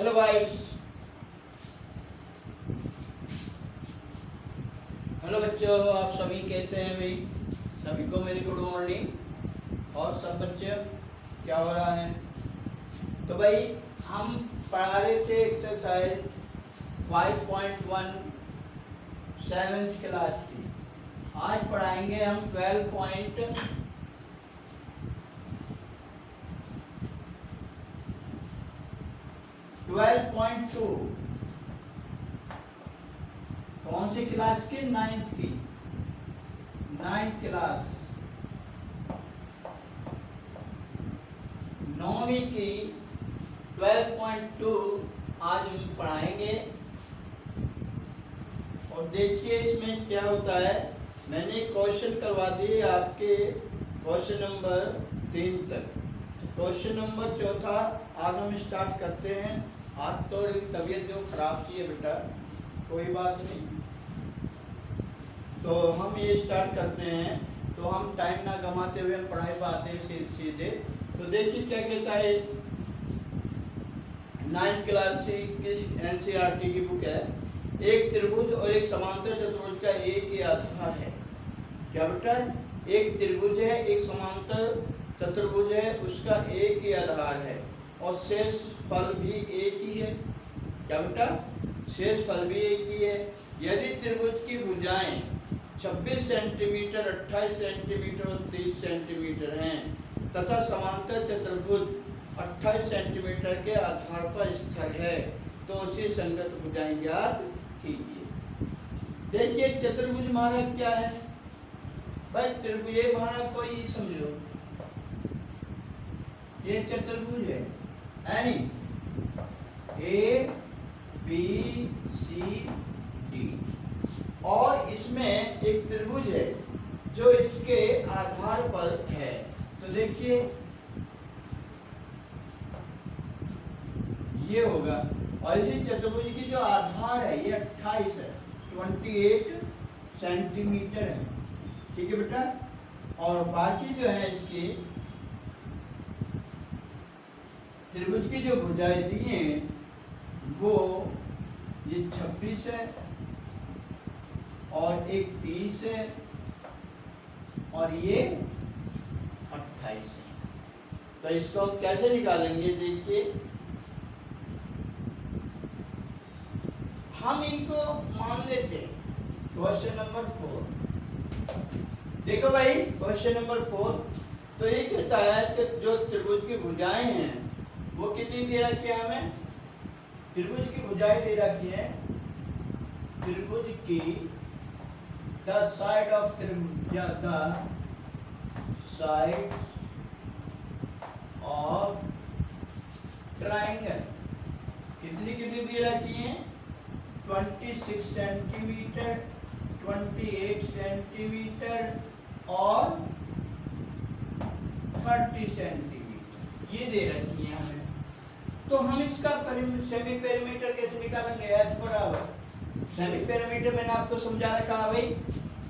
Hello guys, hello बच्चों, आप सभी कैसे हैं भाई? सभी को मेरी गुड मॉर्निंग। और सब बच्चे क्या हो रहा है? तो भाई हम पढ़ा रहे थे एक्सरसाइज 5.1 7th क्लास की। आज पढ़ाएंगे हम 12.2। कौन सी क्लास की? 9th की, 9th क्लास, 9वीं की 12.2 आज हम पढ़ाएंगे। और देखिए इसमें क्या होता है। मैंने क्वेश्चन करवा दिए आपके क्वेश्चन नंबर 3 तक। क्वेश्चन नंबर 4 आज हम स्टार्ट करते हैं। आज तो तबीयत जो खराब थी है बेटा, कोई बात नहीं, तो हम ये स्टार्ट करते हैं। तो हम टाइम ना गंवाते हुए हम पढ़ाई पर आते हैं सीधे। तो देखिए क्या कहता है। 9th क्लास की एनसीईआरटी की बुक है। एक त्रिभुज और एक समांतर चतुर्भुज का एक ही आधार है। क्या बेटा? एक त्रिभुज है, एक समांतर चतुर्भुज है, उसका एक ही आधार है और शेष फल भी एक ही है। क्या बेटा? शेष फल भी एक ही है। यदि त्रिभुज की भुजाएं 26 सेंटीमीटर, 28 सेंटीमीटर और 30 सेंटीमीटर हैं तथा समांतर चतुर्भुज 28 सेंटीमीटर के आधार पर स्थिर है तो उसी संगत भुजाएं ज्ञात कीजिए। देखिए चतुर्भुज हमारा क्या है भाई? त्रिभुज ये हमारा कोई समझो, ये चतुर्भुज है यानी ए बी सी डी, और इसमें एक त्रिभुज है जो इसके आधार पर है। तो देखिए ये होगा, और इसी चतुर्भुज की जो आधार है ये 28 है, 28 सेंटीमीटर है। ठीक है बेटा? और बाकी जो है इसकी त्रिभुज की जो भुजाएं दी हैं वो ये 26 है और एक 30 है और ये 28 है। तो इसको हम कैसे निकालेंगे? देखिए हम इनको मान लेते हैं। क्वेश्चन नंबर 4 देखो भाई, क्वेश्चन नंबर 4 तो ये कहता है कि जो त्रिभुज की भुजाएं हैं वो कितनी दे रखी है हमें? त्रिभुज की भुजाएं दे रखी है। त्रिभुज की द साइड ऑफ त्रिभुज, द साइड ऑफ ट्राइंगल कितनी कितनी दे रखी है? 26 सेंटीमीटर, 28 सेंटीमीटर और 30 सेंटीमीटर ये दे रखी है हमें। तो हम इसका सेमी पेरीमीटर कैसे निकालेंगे? एस बराबर सेमी पेरीमीटर मैंने आपको समझा रखा है भाई,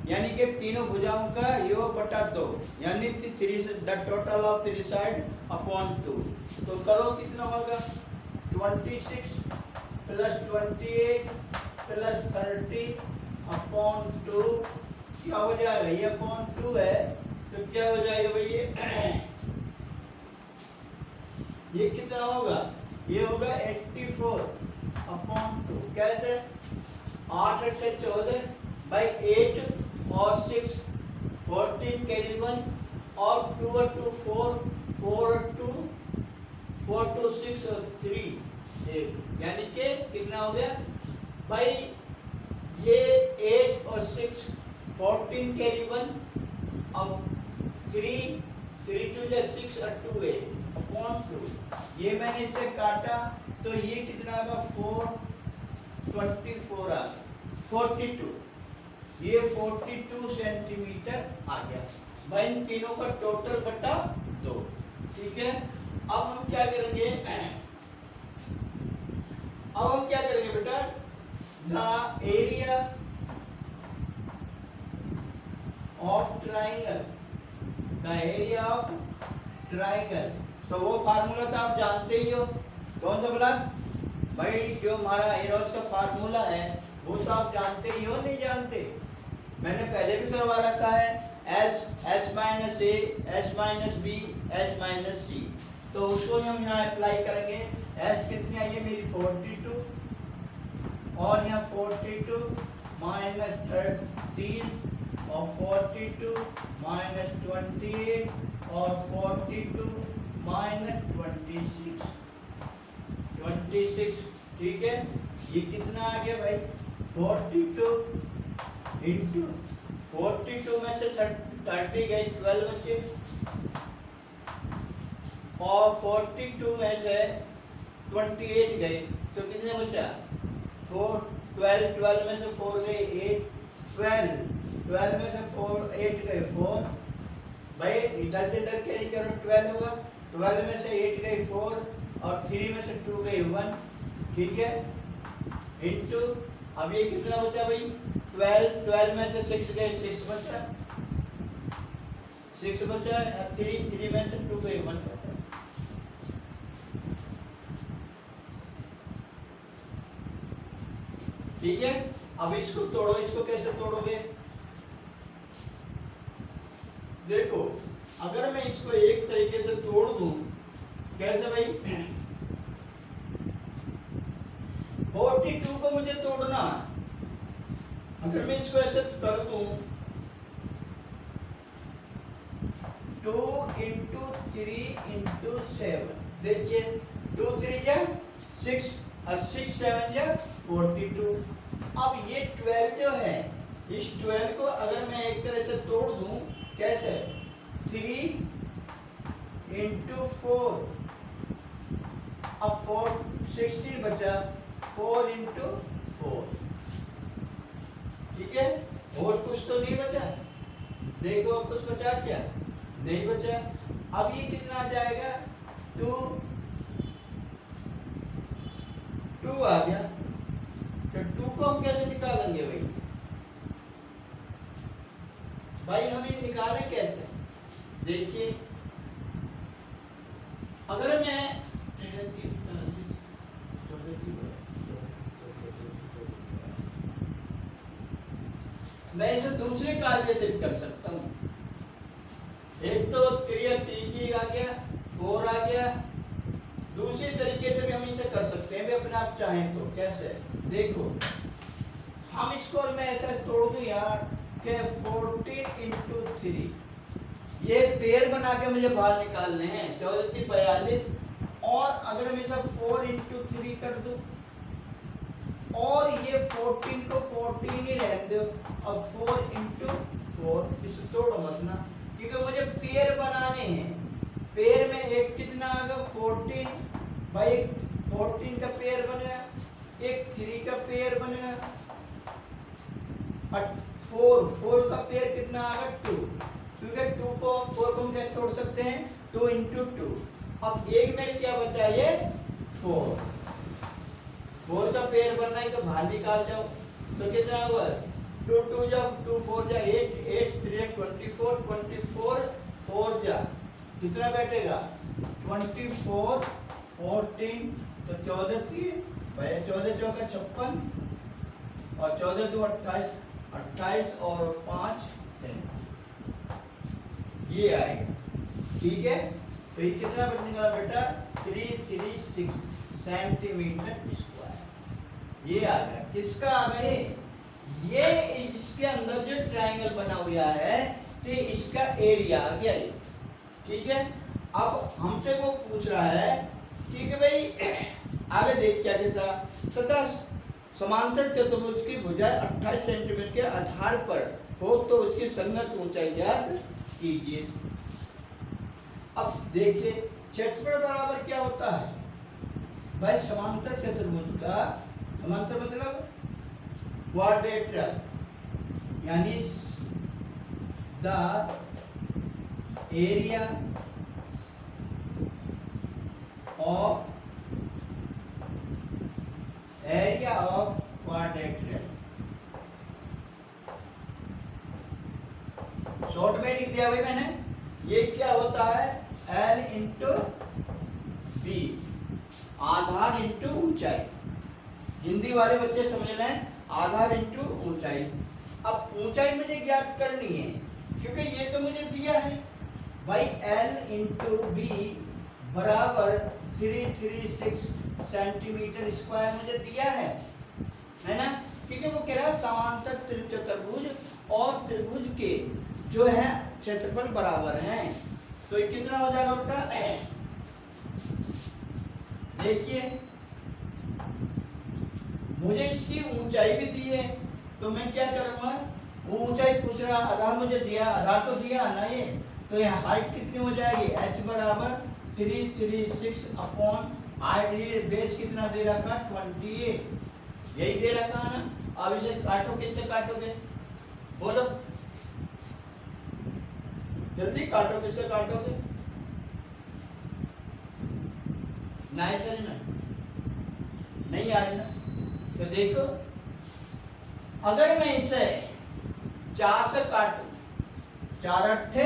यानी कि तीनों भुजाओं का योग बटा 2, यानी the total of 3 side upon 2। तो करो कितना होगा? 26 प्लस 28 प्लस 30 अपॉन 2 क्या हो जाएगा? ये अपॉन 2 है तो क्या हो जाएगा भाई? ये कितना होगा? ये होगा 84 अपॉन 2। कैसे? 8 से 14 बाई 8 और 6 14 कैरी 1 और 2 और 2 4 4 और 2 4 2 6 और 3 8, यानी कि कितना हो गया भाई? ये 8 और 6 14 कैरी 1 और 3 3 2 6 और 2 8 अपॉन 2। ये मैंने इसे काटा तो ये कितना होगा? 424 आ गया, 42, ये 42 सेंटीमीटर आ गया भाई। इन तीनों का टोटल बटा 2। ठीक है? अब हम क्या करेंगे? बेटा? The area of triangle, the area of triangle, तो वो फार्मूला तो आप जानते ही हो। कौन सा बोला? भाई जो हमारा एरोस का फार्मूला है वो तो आप जानते ही हो, नहीं जानते? मैंने पहले भी करवा रखा है, S minus A, S minus B, S minus C. तो उसको हम यहाँ अप्लाई करेंगे। एस कितनी आई है मेरी 42, और यहाँ 42 माइनस 13 और 42 माइनस 28 और 42 माइनस 26। ठीक है, ये कितना आ गया भाई? 42 इंटू 42 में से 30 गए, 12 बचे, और 42 में से 28 गए, तो कितने बचा? 12 में से 4 गए 8, 12 में से 8 गए 4। भाई इधर से इधर कैरी करो, 12 होगा, 12 में से 8 गए 4 और 3 में से 2 गए 1। ठीक है, इंटू अब ये कितना बचा भाई? 12 में से 6 गए 6 बचा, 6 बचा, 3 में से 2 गए 1 बचा। ठीक है, अब इसको तोड़ो। इसको कैसे तोड़ोगे? देखो, अगर मैं इसको एक तरीके से तोड़ दूं, कैसे भाई? 42 को मुझे तोड़ना, अगर मैं इसको ऐसे कर दूं, 2 इंटू 3 इंटू 7, देखिए 2 3 जा 6 और 6 7 जा 42। अब ये 12 जो है, इस 12 को अगर मैं एक तरह से तोड़ दूं, कैसे? 3 इंटू 4, अब 16 बचा, 4 इंटू 4। ठीक है, और कुछ तो नहीं बचा? देखो अब कुछ बचा क्या? नहीं बचा। अब ये कितना आ जाएगा? 2 आ गया। तो 2 को हम कैसे निकालेंगे भाई? भाई हम ये निकालें कैसे? देखिए, अगर मैं इसे दूसरे कार्य से कर सकता हूँ। एक तो 3 और 3 की आ गया, 4 आ गया। दूसरे तरीके से भी हम इसे कर सकते हैं, भी अपने आप चाहें तो। कैसे? देखो, हम इसको मैं ऐसा तोड़ दूं यार कि 14 इंटू 3, ये पेयर बना के मुझे बाहर निकालने हैं, 14 की 42। और अगर मैं सब 4 इंटू 3 कर दूं, और ये 14 को 14 ही रहने दो, अब 4 इंटू 4, इसे तोड़ो मत ना, क्योंकि मुझे पेयर बनाने हैं। पेयर में एक कितना आ गया? 14 भाई, 14 का पेयर बनेगा, एक 3 का पेयर बनेगा, और 4 का पेयर कितना आ गया? 2, क्योंकि 2 को 4 को हम कैसे तोड़ सकते हैं? 2 इंटू 2। अब एक में क्या बचा? ये 4 का पेयर बनना, इसे बाहर निकाल जाओ, तो कितना हुआ? 2 2 जब 2 4 जा 8, 8 3 24, 24 4 जा कितना बैठेगा? 24 14, तो 14 3 भाई, 14 चौका 56, और 14 2 28, 28 और 5 10, ये आएगा। ठीक है, तो ये कितना बनेगा बेटा? 336 सेंटीमीटर स्क्वायर। ये आ गया। किसका आ गए? ये इसके अंदर जो ट्रायंगल बना हुआ है, तो इसका एरिया आ गया। ठीक है, अब हमसे वो पूछ रहा है कि भाई आगे देख क्या कहता? तथा समांतर चतुर्भुज की भुजाएं 28 सेंटीमीटर के आधार पर हो तो उसकी संगत ऊंचाई ज्ञात कीजिए। अब देखिए, क्षेत्रफल बराबर क्या होता है भाई? समांतर चतुर्भुज का, समांतर मतलब क्वाड्रेट्रल, यानी द एरिया ऑफ क्वाड्रेट्रल। शॉर्ट में लिख दिया भाई मैंने। ये क्या होता है? L इंटू बी, आधार इंटू ऊंचाई। हिंदी वाले बच्चे समझ रहे हैं, आधार इंटू ऊंचाई। अब ऊंचाई मुझे ज्ञात करनी है, क्योंकि ये तो मुझे दिया है भाई, L इंटू बी बराबर 336 सेंटीमीटर स्क्वायर मुझे दिया है ना, क्योंकि वो कह रहा है समांतर चतुर्भुज और त्रिभुज के जो है क्षेत्रफल बराबर हैं। तो ये कितना हो जाएगा बेटा, देखिए मुझे इसकी ऊंचाई भी दी है, तो मैं क्या करूंगा, वो ऊंचाई पूछ रहा, आधार मुझे दिया, आधार तो दिया ना ये, तो ये हाइट कितनी हो जाएगी, h बराबर 336 अपॉन हाइट, बेस कितना दे रखा 28, यही दे रखा है ना। अब इसे काटो, किससे काटोगे बोलो, जल्दी काटो, किससे काटोगे, नहीं सर ना, नहीं आ रही ना। तो देखो अगर मैं इसे 4 से काटू, 4 अट्ठे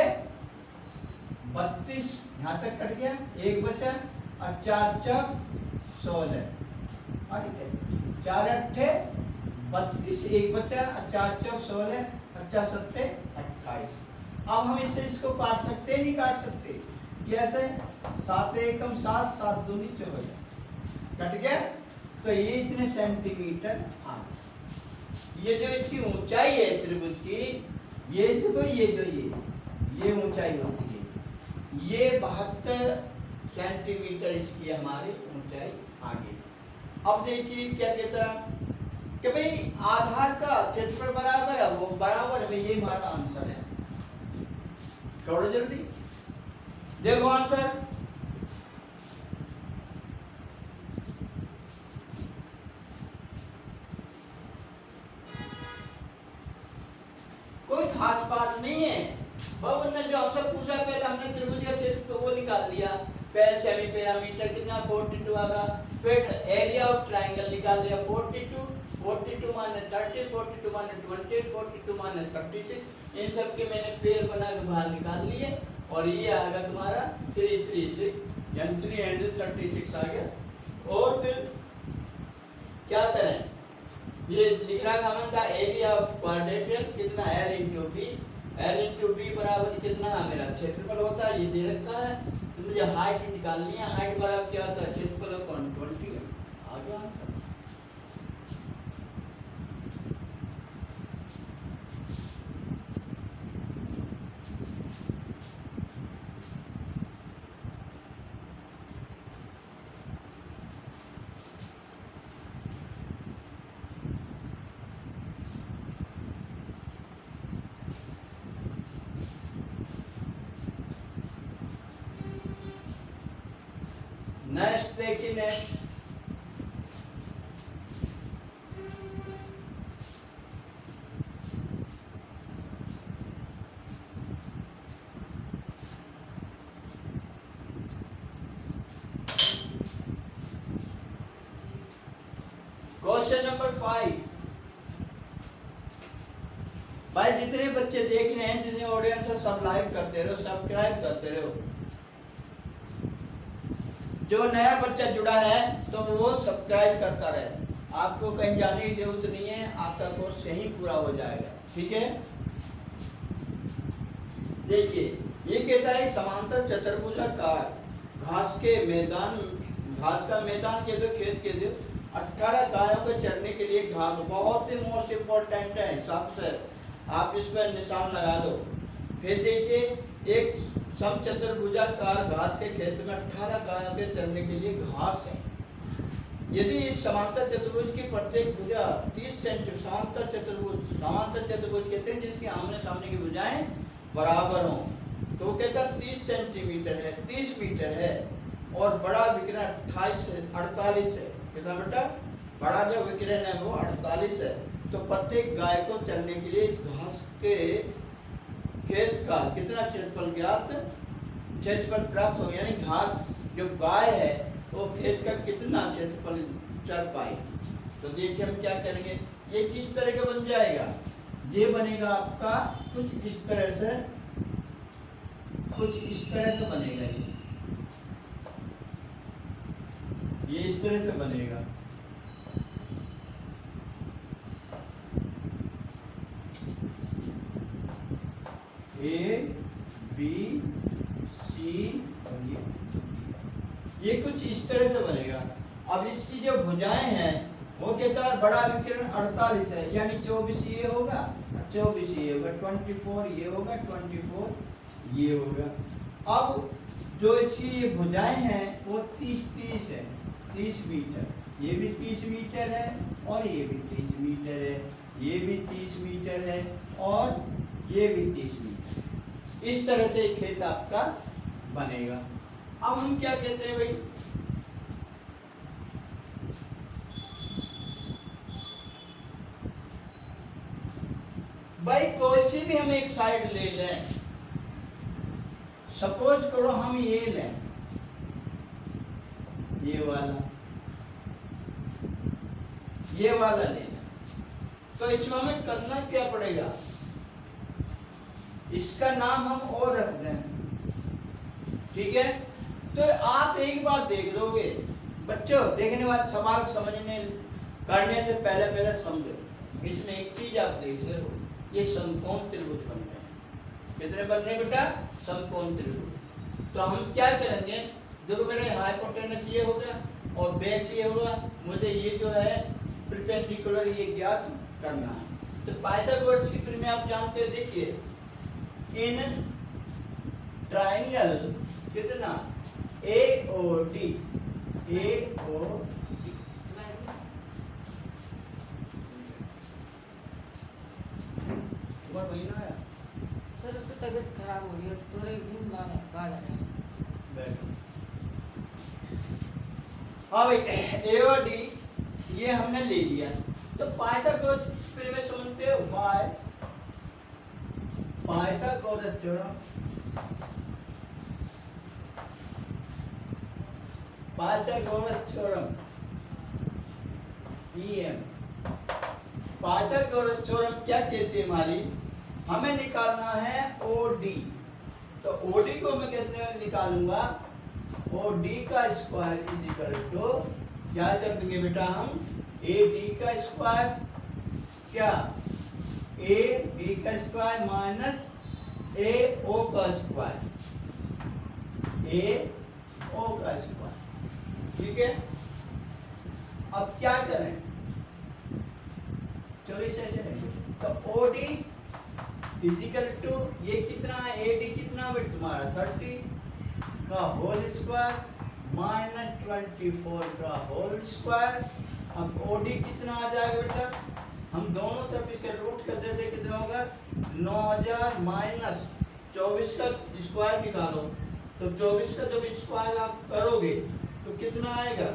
32, यहां तक कट गया, एक बचा, और 4 चौक 16, आगे कैसे 4 अट्ठे 32, एक बचा, और 4 चौक 16, 50 सत्ते 28। अब हम इसको काट सकते हैं, नहीं काट सकते, कैसे, 7 एकम 7, 7 दूनी 14, कट गया। तो ये इतने सेंटीमीटर आ गए। ये जो इसकी ऊंचाई है त्रिभुज की, ये देखो, ये जो ये ऊंचाई होती है, ये 72 सेंटीमीटर इसकी हमारी ऊंचाई आ गई। अब देखिए क्या कहता है कि भाई आधार का क्षेत्रफल बराबर है, वो बराबर है, ये हमारा आंसर है। छोड़ो जल्दी, देखो आंसर, कोई खास बात नहीं है। भवन ने जो हमसे पूछा, पहले हमने त्रिभुज का क्षेत्र वो निकाल लिया, पहले सेमी पैरामीटर कितना 42 आएगा, फिर एरिया ऑफ ट्रायंगल निकाल लिया 42, 42 माइनस 30, 42 माइनस 20, 42 माइनस 36, इन सब के मैंने पेड़ बना के बाहर निकाल लिए, और ये आएगा तुम्हारा 336, यानी 336 आ गया। और फिर क्या करें, ये लिख रहा था एरिया ऑफ क्वाड्रेचर कितना L into B, L into B बराबर कितना मेरा क्षेत्रफल होता है, ये दे रखा है, तो मुझे हाइट निकालनी है, हाइट बराबर क्या होता है, क्षेत्रफल अपॉन 20, आ गया आंसर। नेक्स्ट देखिए, नेक्स्ट क्वेश्चन नंबर 5। भाई जितने बच्चे देख रहे हैं, जितने ऑडियंस है, सब लाइक करते रहो, सब्सक्राइब करते रहो। जो नया बच्चा जुड़ा है तो वो सब्सक्राइब करता रहे, आपको कहीं जाने की जरूरत नहीं है, आपका कोर्स यहीं पूरा हो जाएगा, ठीक है। देखिए ये कहता है समांतर चतुर्भुजाकार घास के मैदान, घास का मैदान के दो, खेत के दो, 18 गायों को चरने के लिए घास, बहुत ही मोस्ट इम्पोर्टेंट है, सबसे आप इस पर निशान लगा दो। फिर देखिए एक समचतुर्भुजाकार घास के खेत में 18 गायों के चरने के लिए घास है। यदि इस समांतर चतुर्भुज की प्रत्येक भुजा 30 सेंटीमीटर, समांतर चतुर्भुज कहते हैं जिसके आमने सामने की भुजाएं बराबर हों, तो वो कहता 30 सेंटीमीटर है, 30 मीटर है, और बड़ा विकिरण 48 है। कितना बेटा, बड़ा जो विकिरण है वो 48 है। तो प्रत्येक गाय को चरने के लिए इस घास के खेत का कितना क्षेत्रफल ज्ञात, क्षेत्रफल प्राप्त हो, यानी घास जो गाय है वो खेत का कितना क्षेत्रफल चर पाए। तो देखिए हम क्या करेंगे, ये किस तरह का बन जाएगा, ये बनेगा आपका कुछ इस तरह से, कुछ इस तरह से बनेगा, ये इस तरह से बनेगा, ये कुछ इस तरह से बनेगा। अब इसकी जो भुजाएं हैं वो कहता है बड़ा विकिरण 48 है, यानी 24 ये होगा, 24 ये होगा, 24 ये होगा, 24 ये होगा। अब जो इसकी ये भुजाएं हैं वो 30 है, 30 मीटर, ये भी 30 मीटर है और ये भी 30 मीटर है, ये भी 30 मीटर है और ये भी 30 मीटर। इस तरह से खेत आपका बनेगा। अब हम क्या कहते हैं भाई, कोई सी भी हम एक साइड ले लें, सपोज करो हम ये लें, ये वाला लेना, तो इसमें हमें करना क्या पड़ेगा, इसका नाम हम और रख दें, ठीक है। तो आप एक बात देख लोगे बच्चों, देखने वाले सवाल समझने करने से पहले समझो, इसमें एक चीज आप देख रहे हो, ये समकोण त्रिभुज बन रहे हैं। कितने बन रहे हैं बेटा, समकोण त्रिभुज। तो हम क्या करेंगे, देखो मेरे हाइपोटेनस ये हो गया और बेस ये होगा, मुझे ये जो है परपेंडिकुलर ये ज्ञात करना है। तो पाइथागोरस की प्रमेय आप जानते हो, देखिए इन ट्राइंगल कितना AOD महीना है सर, उसकी तबीयत खराब हो रही है तो एक दिन बाद आ जाएगा। हाँ भाई, AOD ये हमने ले लिया। तो पाइथागोरस प्रमेय समझते हो, Pythagoras theorem, Pythagoras theorem EM। Pythagoras theorem क्या कहती है हमारी, हमें निकालना है OD। तो OD को मैं कैसे निकालूंगा, OD का स्क्वायर इज इक्वल टू क्या कर देंगे बेटा हम, AD का स्क्वायर, क्या AD का स्क्वायर माइनस AO का स्क्वायर, AO का स्क्वायर, ठीक है। अब क्या करें, चलिए ऐसे नहीं, तो OD फिजिकल टू ये कितना है, AD कितना बेटा तुम्हारा 30 का होल स्क्वायर माइनस 24 का होल स्क्वायर। अब OD कितना आ जाएगा बेटा, हम दोनों तरफ इसका रूट कर देते, कितना होगा 9000 माइनस 24 का स्क्वायर निकालो, तो 24 का जब स्क्वायर आप करोगे तो कितना आएगा,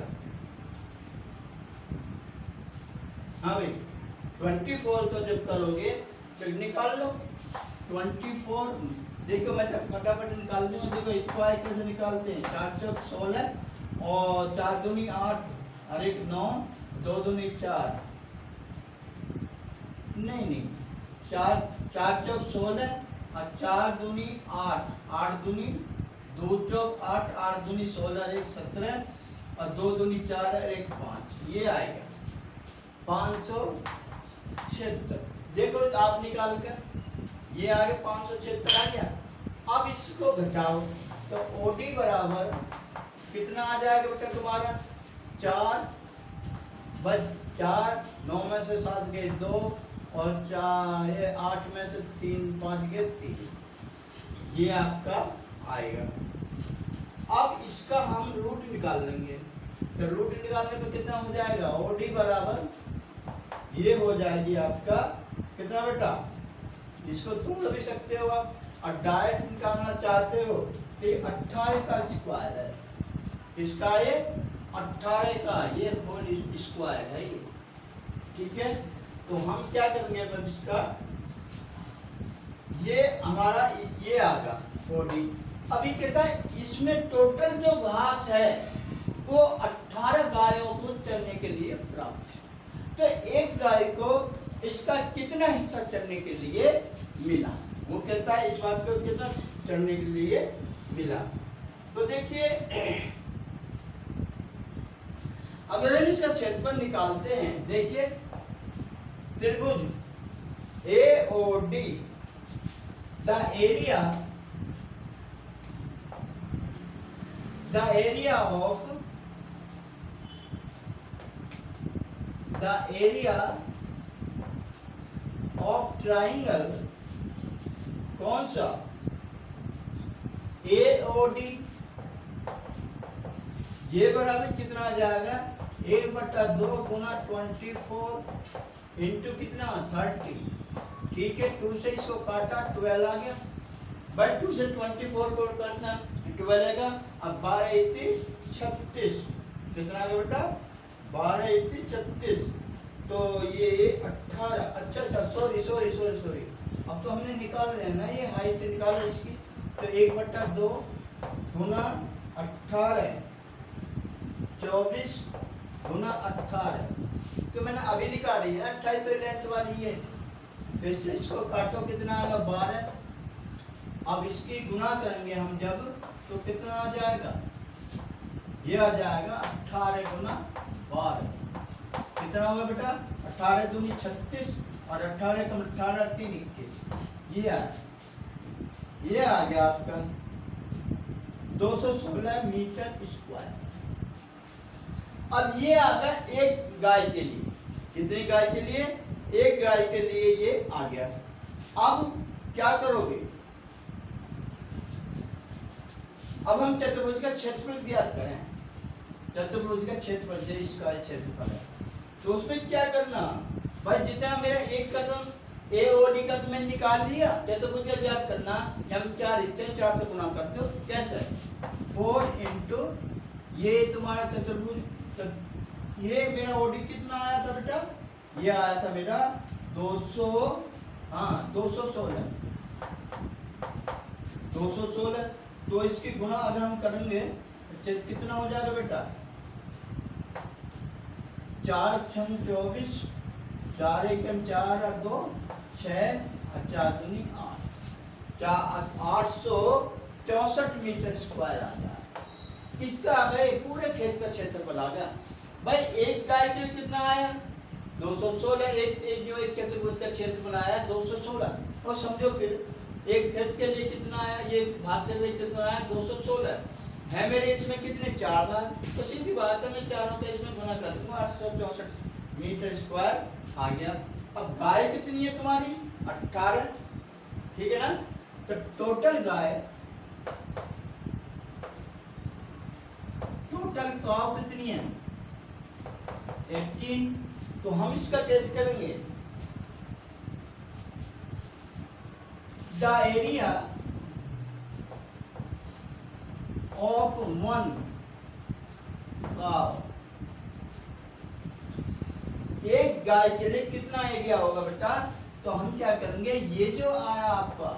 हाँ भाई 24 का जब करोगे तो निकाल लो 24। देखो मैं फटाफट निकाल दूंगा, देखो स्क्वायर कैसे निकालते हैं, 4 चौक 16 और 4 दूनी 8 और 1 9, 2 दूनी 4, नहीं 4 चौक 16 और 4 दूनी 8, 8 दूनी 2 चौक 8, 8 दूनी 16 और 1 17 और 2 दूनी 4 और 1 5, ये आएगा 576। देखो आप निकाल कर ये आगे 576 आ गया। अब इसको घटाओ तो OD बराबर कितना आ जाएगा बेटा तुम्हारा, 4 9 में से 7 गए 2 और 4 8 में से 3 5 गए 3, ये आपका आएगा। अब इसका हम रूट निकाल लेंगे, तो रूट निकालने पर कितना हो जाएगा, OD बराबर ये हो जाएगी आपका कितना बेटा, इसको तोड़ भी सकते हो आप, और डायरेक्ट निकालना चाहते हो तो ये 18 का स्क्वायर है, इसका ये 18 का ये होल स्क्वायर है ये, ठीक है। तो हम क्या करेंगे अब इसका, ये हमारा ये आगा OD। अभी कहता है इसमें टोटल जो घास है वो 18 गायों को चरने के लिए प्राप्त है, तो एक गाय को इसका कितना हिस्सा चरने के लिए मिला, वो कहता है इस बात को कितना चरने के लिए मिला। तो देखिए अगर हम इसका क्षेत्रफल निकालते हैं, देखिए त्रिभुज AOD the area the area of triangle कौन सा, AOD, ये बराबर कितना आ जाएगा, 1/2 गुना 24 इंटू कितना 30, ठीक है। 2 से इसको काटा 12 आ गया, बाई 2 से 24 को काटना 12 आएगा। अब 12 × 36 कितना आ गया बेटा, 12 × 36, तो ये 18, अच्छा सॉरी, अब तो हमने निकाल लेना, ये हाइट निकाल इसकी, तो 1/2 गुना 18, 24 गुना 18, तो मैंने अभी निकाली है 28, तो लेंथ वाली है, तो इससे इसको काटो कितना आएगा 12। अब इसकी गुना करेंगे हम जब, तो कितना आ जाएगा, ये आ जाएगा 18 गुना 12, कितना होगा बेटा, 18 दूनी 36 और 18 कम 18 3 21, ये आ गया आपका 216 मीटर स्क्वायर। अब ये आ गया एक गाय के लिए, कितनी गाय के लिए, एक गाय के लिए ये आ गया। अब क्या करोगे, अब हम चतुर्भुज का क्षेत्रफल ज्ञात करें, चतुर्भुज का क्षेत्रफल जो इसका क्षेत्रफल है, तो उसमें क्या करना भाई, जितना मेरा एक कदम AOD का तुम्हें निकाल लिया, चतुर्भुज का ज्ञात करना, हम 4 से गुना करते हो, कैसे 4 इंटू ये तुम्हारा चतुर्भुज, ये मेरा OD कितना आया था बेटा, ये आया था मेरा 216, तो इसकी गुना अगर हम करेंगे तो कितना हो जाएगा बेटा, 4 × 24, 4 × 4 और 2 6 और 4 दूनी 8, 864 मीटर स्क्वायर आ जाए। इसका आ गया पूरे खेत का क्षेत्रफल आ गया। भाई एक गाय के लिए कितना आया 216, एक चतुर्भुज का क्षेत्रफल आया 216, और समझो फिर एक खेत के लिए कितना आया, ये भाग के लिए कितना आया 216 है। मेरे इसमें कितने 4 भाग, तो सीधी बात है मैं चारों का इसमें गुना कर दूंगा, 864 मीटर स्क्वायर आ गया। अब गाय कितनी है तुम्हारी 18, ठीक है ना, तो टोटल गाय, टोटल काव कितनी है 18, तो हम इसका कैसे करेंगे, द एरिया ऑफ 1 काव, एक गाय के लिए कितना एरिया होगा बेटा, तो हम क्या करेंगे, ये जो आया आपका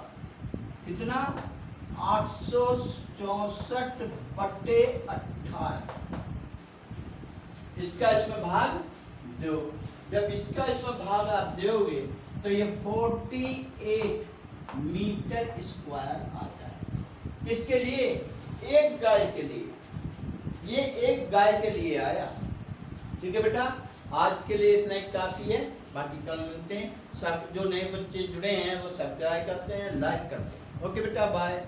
कितना 864/18, इसका इसमें भाग दो, जब इसका इसमें भाग आप दोगे तो ये 48 मीटर स्क्वायर आता है। किसके लिए, एक गाय के लिए, ये एक गाय के लिए आया। ठीक है बेटा, आज के लिए इतना ही काफी है, बाकी कल मिलते हैं। सब जो नए बच्चे जुड़े हैं वो सब्सक्राइब करते हैं, लाइक करते हैं। ओके बेटा, बाय।